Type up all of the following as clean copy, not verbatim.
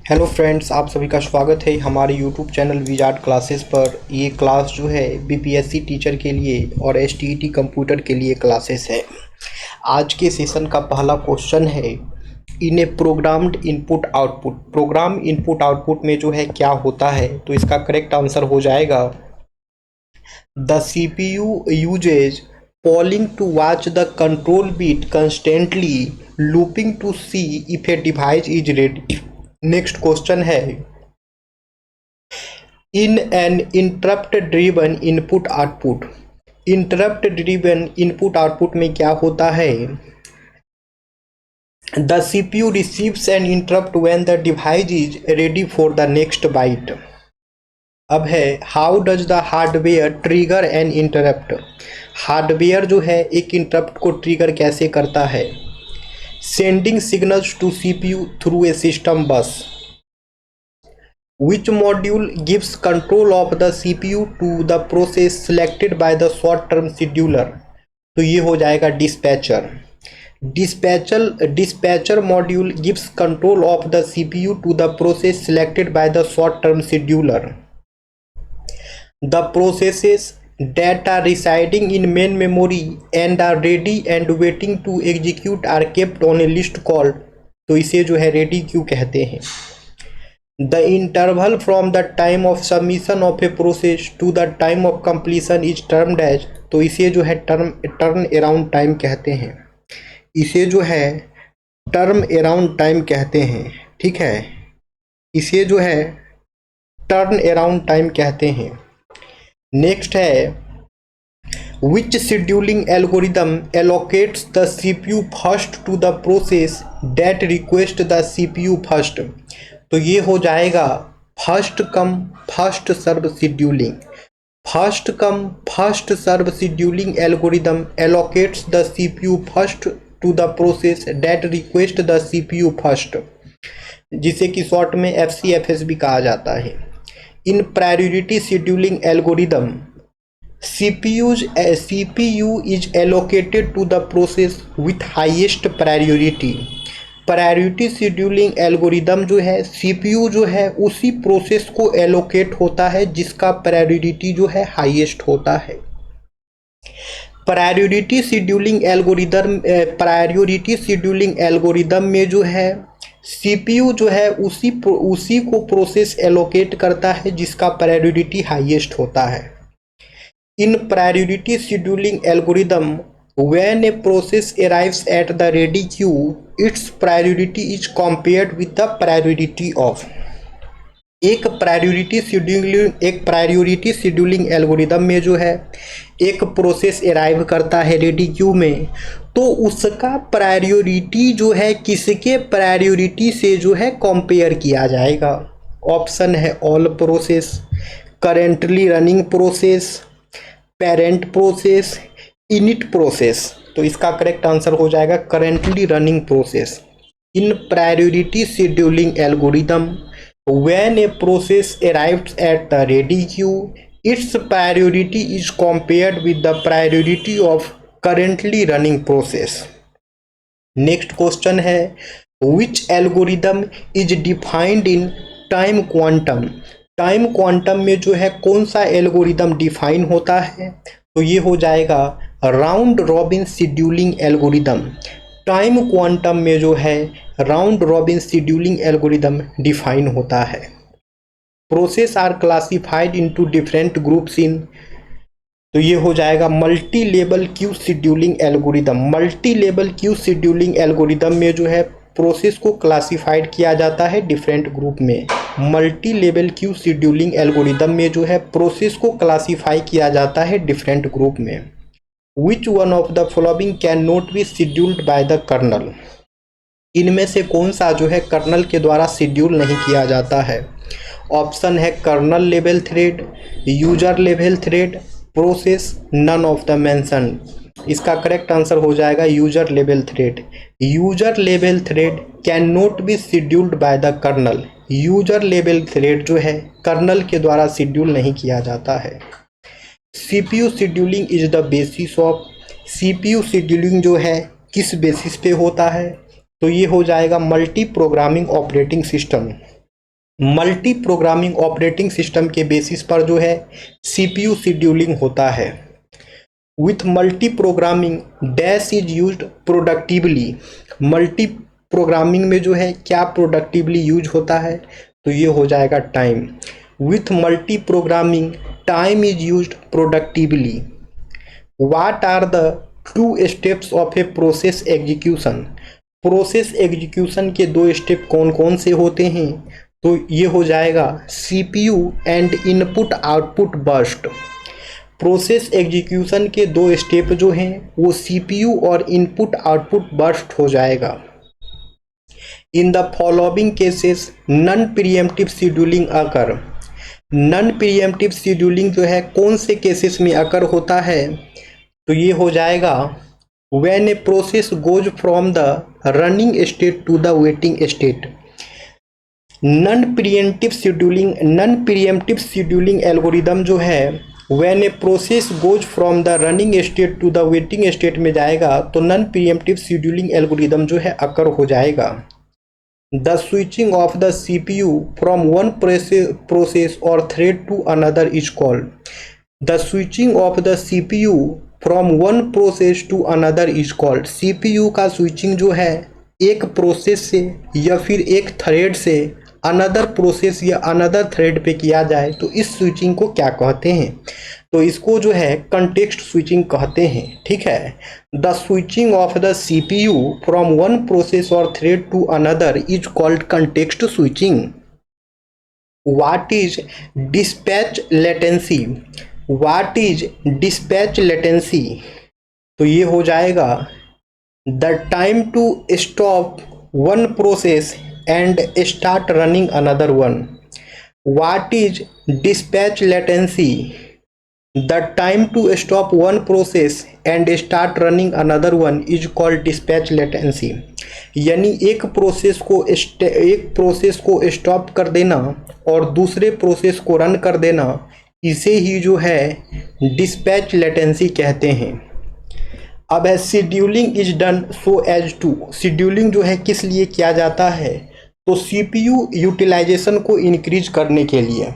Hello friends, आप सभी का स्वागत है हमारे यूट्यूब चैनल विजार्ड क्लासेस पर। ये क्लास जो है बीपीएससी टीचर के लिए और एसटीईटी कंप्यूटर के लिए क्लासेस है। आज के सेशन का पहला क्वेश्चन है, in a programmed input output. Program input output में जो है क्या होता है, तो इसका करेक्ट आंसर हो जाएगा the CPU uses polling to watch the control bit constantly looping to see if a device is ready। Next question है, in an interrupt driven input output. Interrupt driven input output में क्या होता है, the CPU receives an interrupt when the device is ready for the next byte. अब है, how does the hardware trigger an interrupt. Hardware जो है एक interrupt को ट्रिगर कैसे करता है, sending signals to CPU through a system bus. Which module gives control of the CPU to the process selected by the short term scheduler। तो ये हो जाएगा dispatcher. Dispatcher module gives control of the CPU to the process selected by the short term scheduler। The processes that are residing in main memory and are ready and waiting to execute are kept on a list called, तो इसे जो है ready queue कहते हैं। The interval from the time of submission of a process to the time of completion is termed as, तो इसे जो है टर्न अराउंड टाइम कहते हैं। इसे जो है टर्म अराउंड टाइम कहते हैं, ठीक है, इसे जो है टर्न अराउंड टाइम कहते हैं। नेक्स्ट है, which scheduling algorithm allocates the CPU first to the process that request the CPU first। तो ये हो जाएगा first come first serve scheduling. First come first serve scheduling algorithm allocates the CPU first to the process that request the CPU first, जिसे कि short में FCFS भी कहा जाता है। In priority scheduling algorithm CPU is allocated to the process with highest priority। Priority scheduling algorithm जो है CPU जो है उसी प्रोसेस को एलोकेट होता है जिसका प्रायोरिटी जो है हाईएस्ट होता है। प्रायोरिटी शेड्यूलिंग एल्गोरिदम में जो है सीपीयू जो है उसी को प्रोसेस एलोकेट करता है जिसका प्रायोरिटी हाईएस्ट होता है। In priority scheduling algorithm when a process arrives at the ready queue, its priority is compared with the priority of। एक प्रायोरिटी शेड्यूलिंग एल्गोरिदम में जो है एक प्रोसेस अराइव करता है रेडी क्यू में, तो उसका प्रायोरिटी जो है किसके प्रायोरिटी से जो है कंपेयर किया जाएगा। ऑप्शन है all process, currently running process, parent process, init process. तो इसका करेक्ट आंसर हो जाएगा currently running process. In priority scheduling algorithm when a process arrives at the ready queue, its priority is compared with the priority of currently running process. Next question है, which algorithm is defined in time quantum. Time quantum में जो है कौन सा algorithm define होता है, तो ये हो जाएगा round robin scheduling algorithm. Time quantum में जो है round robin scheduling algorithm define होता है। Process are classified into different groups in, तो ये हो जाएगा multi level queue scheduling algorithm. Multi level queue scheduling algorithm में जो है प्रोसेस को क्लासिफाइड किया जाता है डिफरेंट ग्रुप में। Multi level queue scheduling algorithm में जो है प्रोसेस को क्लासिफाई किया जाता है डिफरेंट ग्रुप में। Which one of the following can not be scheduled by the kernel. इनमें से कौन सा जो है कर्नल के द्वारा शेड्यूल नहीं किया जाता है। ऑप्शन है kernel level thread, user level thread, process, none of the mention. इसका करेक्ट आंसर हो जाएगा user level thread. User level thread can not be scheduled by the kernel. User level thread जो है कर्नल के द्वारा schedule नहीं किया जाता है। CPU scheduling is the basis of. CPU scheduling जो है किस बेसिस पे होता है, तो ये हो जाएगा multi programming operating system. Multi programming operating system के बेसिस पर जो है सीपीयू शेड्यूलिंग होता है। With multi programming dash is used productively. Multi programming में जो है क्या प्रोडक्टिवली यूज होता है, तो ये हो जाएगा time. With multi programming time is used productively. What are the 2 steps of a process execution. Process execution के 2 स्टेप कौन कौन से होते हैं, तो ये हो जाएगा CPU and input output burst. Process execution के 2 स्टेप जो हैं वो सीपीयू और इनपुट आउटपुट बर्स्ट हो जाएगा। In the following cases non preemptive scheduling occur. Non preemptive scheduling जो है कौन से केसेस में अकर होता है, तो ये हो जाएगा when a process goes from the running state to the waiting state. Non preemptive scheduling algorithm जो है when a process goes from the running state to the waiting state में जाएगा तो नॉन प्रीएम्प्टिव शेड्यूलिंग एल्गोरिदम जो है occur हो जाएगा। The switching of the CPU from one process or thread to another is called. The switching of the CPU from one process to another is called. CPU का switching जो है एक process से या फिर एक थ्रेड से अनदर प्रोसेस या अनदर थ्रेड पे किया जाए तो इस स्विचिंग को क्या कहते हैं, तो इसको जो है कंटेक्स्ट स्विचिंग कहते हैं। ठीक है, the switching of the CPU from one process or thread to another is called context switching. What is dispatch latency. What is dispatch latency, तो ये हो जाएगा the time to stop one process and start running another one. What is dispatch latency, the time to stop one process and start running another one is called dispatch latency. यानी एक process को stop कर देना और दूसरे process को run कर देना, इसे ही जो है डिस्पैच लेटेंसी कहते हैं। अब है scheduling is done so as to. Scheduling जो है किस लिए किया जाता है, तो सीपीयू यूटिलाइजेशन को इंक्रीज करने के लिए।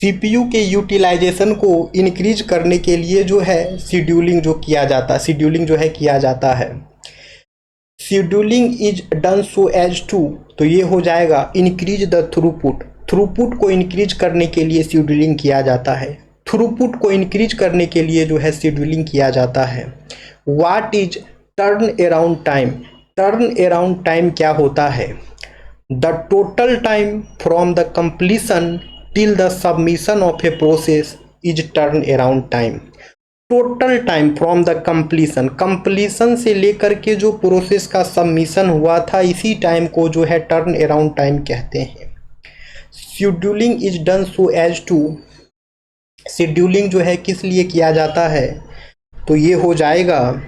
सीपीयू के यूटिलाइजेशन को इंक्रीज करने के लिए जो है शेड्यूलिंग जो किया जाता है, शेड्यूलिंग जो है किया जाता है। Scheduling is done so as to, तो ये हो जाएगा इंक्रीज द थ्रूपुट। थ्रूपुट को इंक्रीज करने के लिए शेड्यूलिंग किया जाता है। थ्रूपुट को इंक्रीज करने के लिए जो है शेड्यूलिंग किया जाता है। What is turn around time. Turn around time क्या होता है, the total time from the completion till the submission of a process is turn around time. Total time from the completion, completion से लेकर के जो प्रोसेस का submission हुआ था इसी टाइम को जो है टर्न अराउंड टाइम कहते हैं। Scheduling is done so as to, scheduling जो है किस लिए किया जाता है, तो ये हो जाएगा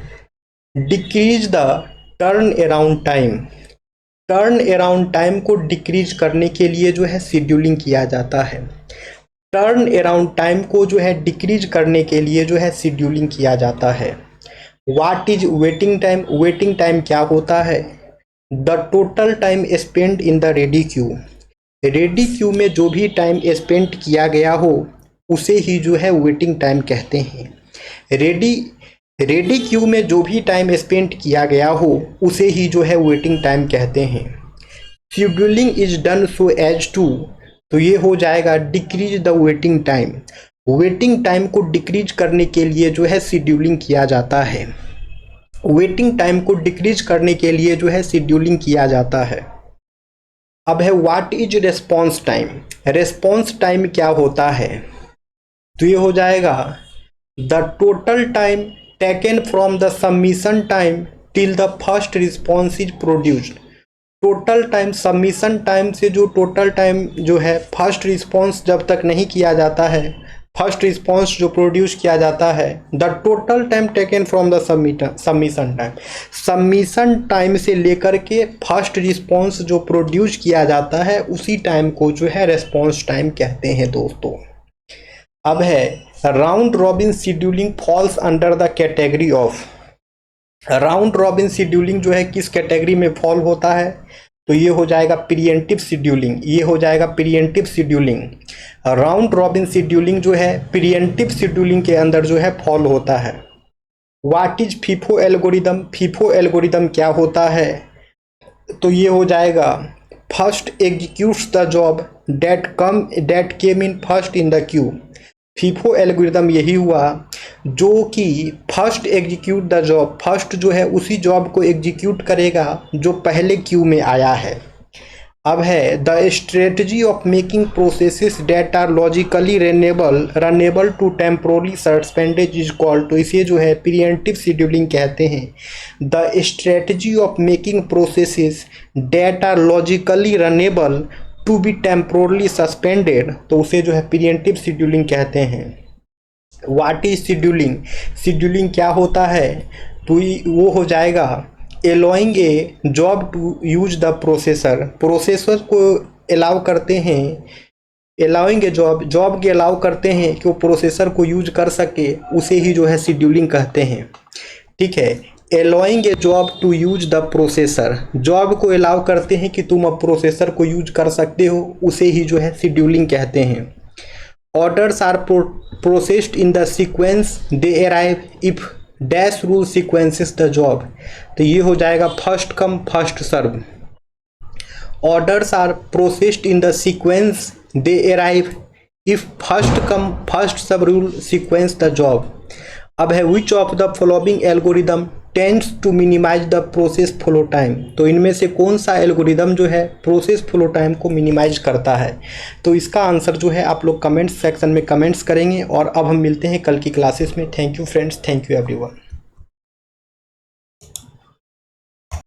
decrease the turn around time. Turn around time को डिक्रीज करने के लिए जो है शेड्यूलिंग किया जाता है। टर्न अराउंड टाइम को जो है डिक्रीज करने के लिए जो है शेड्यूलिंग किया जाता है। What is waiting time. Waiting time क्या होता है, the total time spend in the ready Q. Ready queue में जो भी टाइम स्पेंड किया गया हो उसे ही जो है वेटिंग टाइम कहते हैं। रेडी क्यू में जो भी टाइम स्पेंड किया गया हो उसे ही जो है वेटिंग टाइम कहते हैं। Scheduling is done so as to, तो ये हो जाएगा decrease the waiting time. Waiting time को डिक्रीज करने के लिए जो है शेड्यूलिंग किया जाता है। वेटिंग टाइम को डिक्रीज करने के लिए जो है शेड्यूलिंग किया जाता है। अब है what is response time. Response time क्या होता है, तो ये हो जाएगा the total time taken from the submission time till the first response is produced. Total time submission time से जो टोटल टाइम जो है फर्स्ट रिस्पॉन्स जब तक नहीं किया जाता है, फर्स्ट रिस्पॉन्स जो प्रोड्यूस किया जाता है, the total time taken from the submission time. Submission time से लेकर के फर्स्ट रिस्पॉन्स जो प्रोड्यूस किया जाता है उसी टाइम को जो है रेस्पॉन्स टाइम कहते हैं दोस्तों। अब है round robin scheduling falls under the category of. Round robin scheduling जो है किस कैटेगरी में फॉल होता है, तो ये हो जाएगा प्रीएम्प्टिव शेड्यूलिंग, ये हो जाएगा pre-emptive scheduling. Round robin scheduling जो है प्रीएम्प्टिव शेड्यूलिंग के अंदर जो है फॉलो होता है। What is FIFO algorithm, FIFO algorithm क्या होता है, तो ये हो जाएगा first executes the job that came in first in the Q. FIFO algorithm यही हुआ जो कि first execute the job, first जो है उसी जॉब को एग्जीक्यूट करेगा जो पहले क्यू में आया है। अब है the strategy of making processes that are logically runnable to temporally suspended is called, तो इसे जो है प्रीएम्प्टिव शेड्यूलिंग कहते हैं। The strategy of making processes that are logically runnable to be temporally suspended, तो उसे जो है प्रीएम्प्टिव शेड्यूलिंग कहते हैं। व्हाट इज शेड्यूलिंग, शेड्यूलिंग क्या होता है, तो वो हो जाएगा allowing a job to use the processor, processor को अलाउ करते हैं, अलाउइंग ए जॉब के अलाउ करते हैं कि वो प्रोसेसर को यूज कर सके, उसे ही जो है शेड्यूलिंग कहते हैं। ठीक है, allowing a job to use the processor, job को अलाउ करते हैं कि तुम अब प्रोसेसर को यूज कर सकते हो, उसे ही जो है शेड्यूलिंग कहते हैं। Orders are processed in the sequence they arrive if dash rule sequences the job, तो ये हो जाएगा first come first serve. Orders are processed in the sequence they arrive if first come first serve rule sequence the job. अब है which of the following algorithm tends to minimize the process flow time, तो इनमें से कौन सा algorithm जो है process flow time को मिनिमाइज करता है, तो इसका आंसर जो है आप लोग कमेंट्स सेक्शन में कमेंट्स करेंगे। और अब हम मिलते हैं कल की क्लासेस में। Thank you friends, thank you everyone.